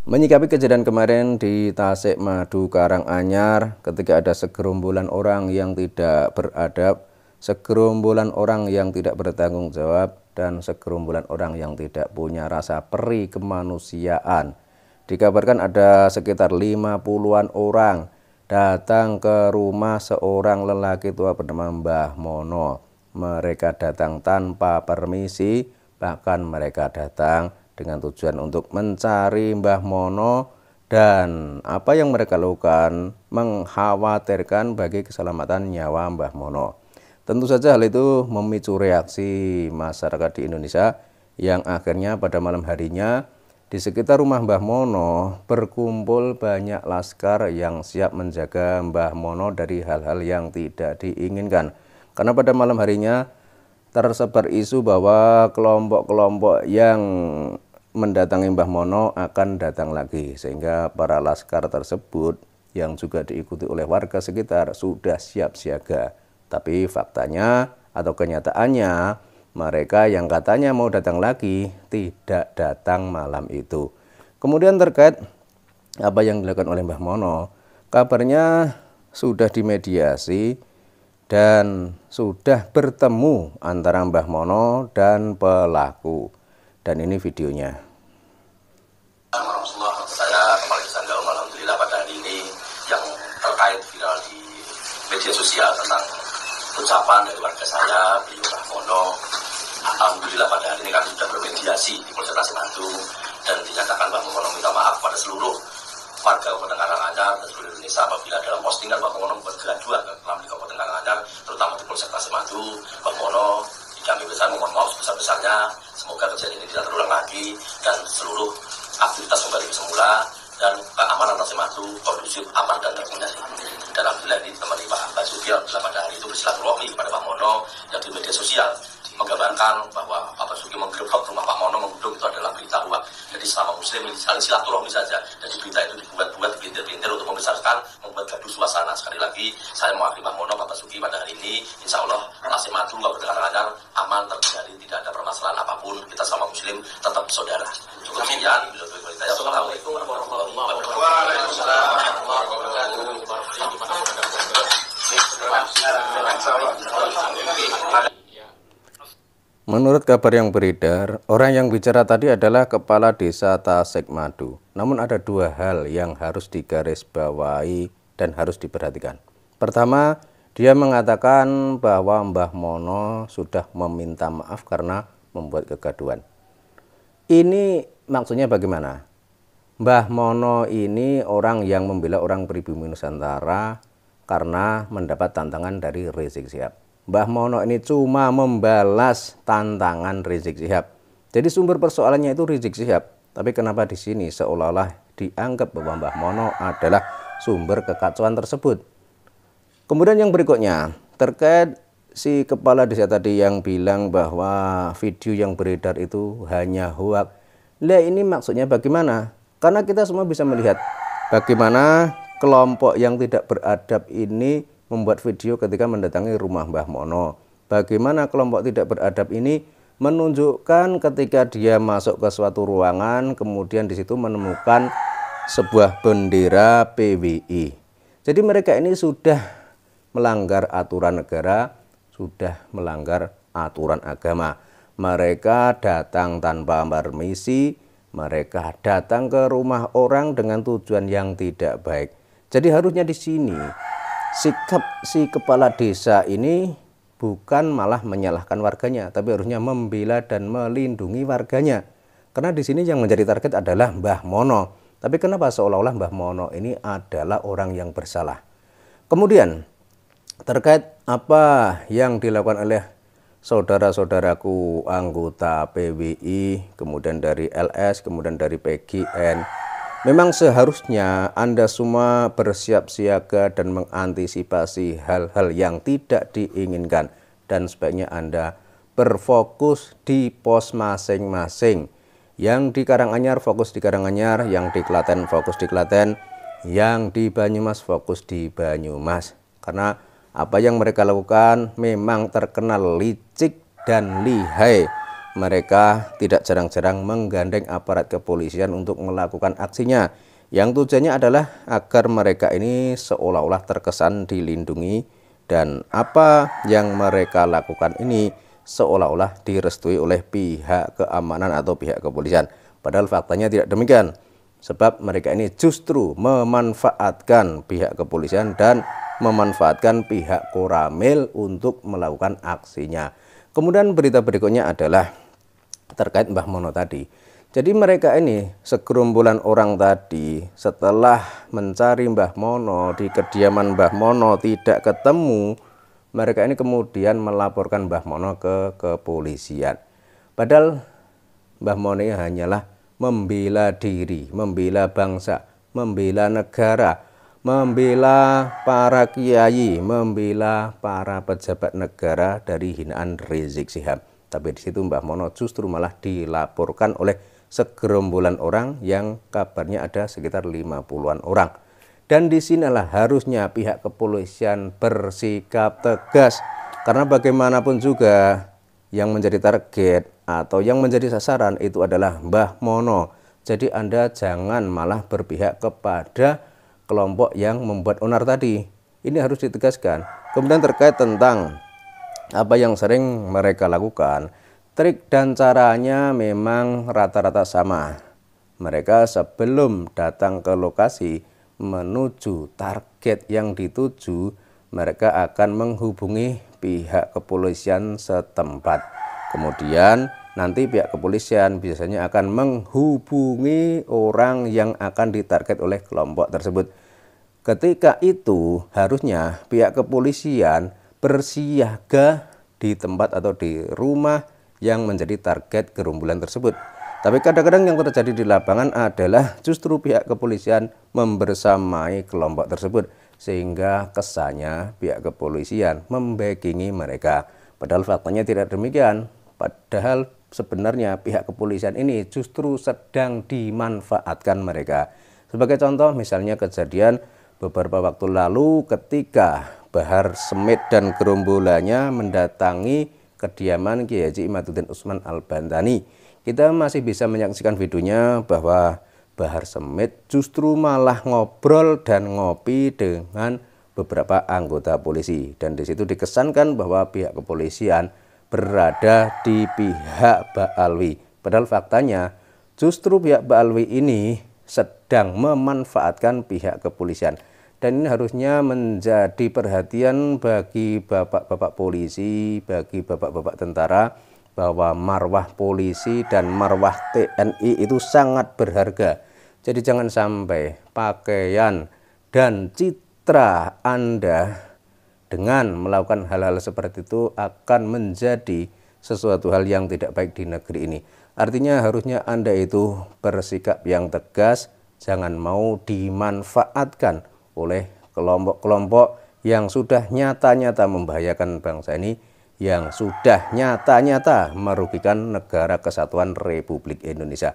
Menyikapi kejadian kemarin di Tasikmadu, Karanganyar, ketika ada segerombolan orang yang tidak beradab, segerombolan orang yang tidak bertanggung jawab, dan segerombolan orang yang tidak punya rasa peri kemanusiaan. Dikabarkan ada sekitar 50-an orang datang ke rumah seorang lelaki tua bernama Mbah Mono. Mereka datang tanpa permisi, bahkan mereka datang dengan tujuan untuk mencari Mbah Mono, dan apa yang mereka lakukan mengkhawatirkan bagi keselamatan nyawa Mbah Mono. Tentu saja hal itu memicu reaksi masyarakat di Indonesia yang akhirnya pada malam harinya di sekitar rumah Mbah Mono berkumpul banyak laskar yang siap menjaga Mbah Mono dari hal-hal yang tidak diinginkan. Karena pada malam harinya tersebar isu bahwa kelompok-kelompok yang mendatangi Mbah Mono akan datang lagi, sehingga para laskar tersebut yang juga diikuti oleh warga sekitar sudah siap siaga. Tapi faktanya atau kenyataannya, mereka yang katanya mau datang lagi tidak datang malam itu. Kemudian terkait apa yang dilakukan oleh Mbah Mono, kabarnya sudah dimediasi dan sudah bertemu antara Mbah Mono dan pelaku. Dan ini videonya. Saya Kepala Desa Gaum, alhamdulillah pada hari ini yang terkait viral di media sosial tentang ucapan dari warga saya, beliau Mbah Mono. Alhamdulillah pada hari ini kami sudah bermediasi di Polsek Tasikmadu dan dinyatakan Mbah Mono minta maaf pada seluruh warga Kabupaten Karanganyar dan seluruh Indonesia apabila dalam postingan Mbah Mono membuat kegaduhan di Kabupaten Karanganyar, terutama di Polsek Tasikmadu. Mbah Mono kami besar mohon maaf sebesar-besarnya, semoga kejadian ini tidak terulang lagi dan seluruh aktivitas kembali ke semula dan keamanan Tasikmadu kondusif, aman dan terkendali. Dan alhamdulillah ini ditemani Pak Basuki pada hari itu bersilaturahmi kepada Pak Mono yang di media sosial menggambarkan bahwa Pak Basuki menggerebek rumah Pak Mono menggedung itu adalah berita hoax. Jadi selama muslim ini saling silaturahmi saja, jadi berita itu dibuat-buat, dipelintir-pelintir untuk membesarkan, membuat gaduh suasana. Sekali lagi saya mewakili Pak Mono, Pak Basuki pada hari ini, insya Allah Tasikmadu, Kabupaten Karanganyar aman, terkendali, tidak ada permasalahan apapun. Kita sama muslim tetap saudara. Cukup sekian. Assalamualaikum warahmatullahi wabarakatuh. Menurut kabar yang beredar, orang yang bicara tadi adalah Kepala Desa Tasikmadu. Namun ada dua hal yang harus digarisbawahi dan harus diperhatikan. Pertama, dia mengatakan bahwa Mbah Mono sudah meminta maaf karena membuat kegaduhan. Ini maksudnya bagaimana? Mbah Mono ini orang yang membela orang pribumi Nusantara karena mendapat tantangan dari Rizik Syihab. Mbah Mono ini cuma membalas tantangan Rizik Syihab. Jadi sumber persoalannya itu Rizik Syihab. Tapi kenapa di sini seolah-olah dianggap bahwa Mbah Mono adalah sumber kekacauan tersebut? Kemudian yang berikutnya, terkait si kepala desa tadi yang bilang bahwa video yang beredar itu hanya hoak. Lah ini maksudnya bagaimana? Karena kita semua bisa melihat bagaimana kelompok yang tidak beradab ini membuat video ketika mendatangi rumah Mbah Mono. Bagaimana kelompok tidak beradab ini menunjukkan ketika dia masuk ke suatu ruangan, kemudian di situ menemukan sebuah bendera PWI. Jadi mereka ini sudah melanggar aturan negara, sudah melanggar aturan agama. Mereka datang tanpa permisi, mereka datang ke rumah orang dengan tujuan yang tidak baik. Jadi harusnya di sini sikap si kepala desa ini bukan malah menyalahkan warganya, tapi harusnya membela dan melindungi warganya. Karena di sini yang menjadi target adalah Mbah Mono. Tapi kenapa seolah-olah Mbah Mono ini adalah orang yang bersalah? Kemudian terkait apa yang dilakukan oleh saudara-saudaraku anggota PWI, kemudian dari LS, kemudian dari PGN, memang seharusnya Anda semua bersiap siaga dan mengantisipasi hal-hal yang tidak diinginkan. Dan sebaiknya Anda berfokus di pos masing-masing. Yang di Karanganyar fokus di Karanganyar, yang di Klaten fokus di Klaten, yang di Banyumas fokus di Banyumas. Karena apa yang mereka lakukan memang terkenal licik dan lihai. mereka tidak jarang-jarang menggandeng aparat kepolisian untuk melakukan aksinya, yang tujuannya adalah agar mereka ini seolah-olah terkesan dilindungi dan apa yang mereka lakukan ini seolah-olah direstui oleh pihak keamanan atau pihak kepolisian. Padahal faktanya tidak demikian, sebab mereka ini justru memanfaatkan pihak kepolisian dan memanfaatkan pihak Koramil untuk melakukan aksinya. Kemudian berita berikutnya adalah terkait Mbah Mono tadi. Jadi mereka ini segerombolan orang tadi setelah mencari Mbah Mono di kediaman Mbah Mono tidak ketemu, mereka ini kemudian melaporkan Mbah Mono ke kepolisian. Padahal Mbah Mono ini hanyalah membela diri, membela bangsa, membela negara, membela para kiai, membela para pejabat negara dari hinaan Rizik Syihab. Tapi di situ Mbah Mono justru malah dilaporkan oleh segerombolan orang yang kabarnya ada sekitar 50-an orang. Dan disinilah harusnya pihak kepolisian bersikap tegas. Karena bagaimanapun juga yang menjadi target atau yang menjadi sasaran itu adalah Mbah Mono. Jadi Anda jangan malah berpihak kepada kelompok yang membuat onar tadi. Ini harus ditegaskan. Kemudian terkait tentang apa yang sering mereka lakukan, trik dan caranya memang rata-rata sama. Mereka sebelum datang ke lokasi menuju target yang dituju, mereka akan menghubungi pihak kepolisian setempat. Kemudian nanti pihak kepolisian biasanya akan menghubungi orang yang akan ditarget oleh kelompok tersebut. Ketika itu harusnya pihak kepolisian bersiaga di tempat atau di rumah yang menjadi target gerombolan tersebut. Tapi kadang-kadang yang terjadi di lapangan adalah justru pihak kepolisian membersamai kelompok tersebut, sehingga kesannya pihak kepolisian membackingi mereka. Padahal faktanya tidak demikian. Padahal sebenarnya pihak kepolisian ini justru sedang dimanfaatkan mereka. Sebagai contoh misalnya kejadian beberapa waktu lalu ketika Bahar Smith dan gerombolannya mendatangi kediaman Kiai Haji Imaduddin Usman Al-Bantani. Kita masih bisa menyaksikan videonya bahwa Bahar Smith justru malah ngobrol dan ngopi dengan beberapa anggota polisi. Dan di situ dikesankan bahwa pihak kepolisian berada di pihak Mbak Alwi. Padahal faktanya justru pihak Mbak Alwi ini sedang memanfaatkan pihak kepolisian. Dan ini harusnya menjadi perhatian bagi bapak-bapak polisi, bagi bapak-bapak tentara, bahwa marwah polisi dan marwah TNI itu sangat berharga. Jadi jangan sampai pakaian dan citra Anda dengan melakukan hal-hal seperti itu akan menjadi sesuatu hal yang tidak baik di negeri ini. Artinya harusnya Anda itu bersikap yang tegas, jangan mau dimanfaatkan oleh kelompok-kelompok yang sudah nyata-nyata membahayakan bangsa ini, yang sudah nyata-nyata merugikan negara kesatuan Republik Indonesia.